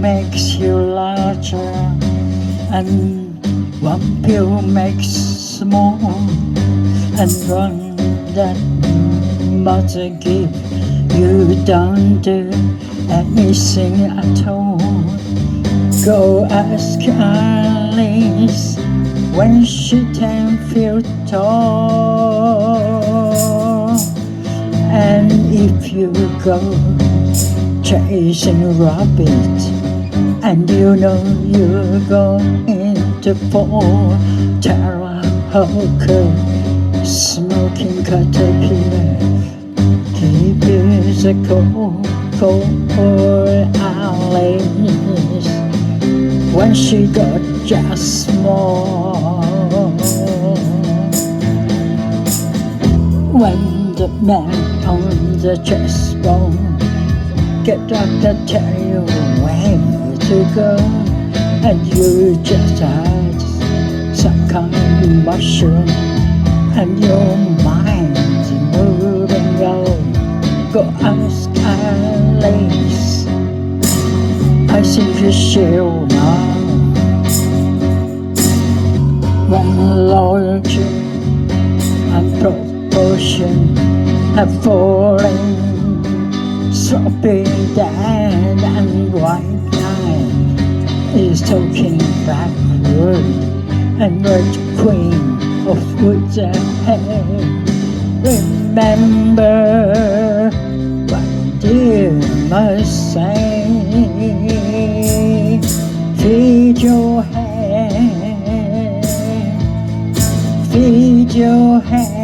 makes you larger, and one pill makes small, and one that mother give you don't do anything at all. Go ask Alice when she 10 feet tall, and if you go chasing rabbit, and you know you're going to fall, Tara Hooker, smoking caterpillar, keep it a cold Alice when she got just small. When the man on the chessboard get up to tell you where to go, and you just had some kind of mushroom, and your mind's moving on. Go ask Alice, I think she'll know. When loyalty and proportion have fallen, sloppy dead and white line is talking backward, and red queen of woods ahead. Remember what you must say. Feed your head, feed your head.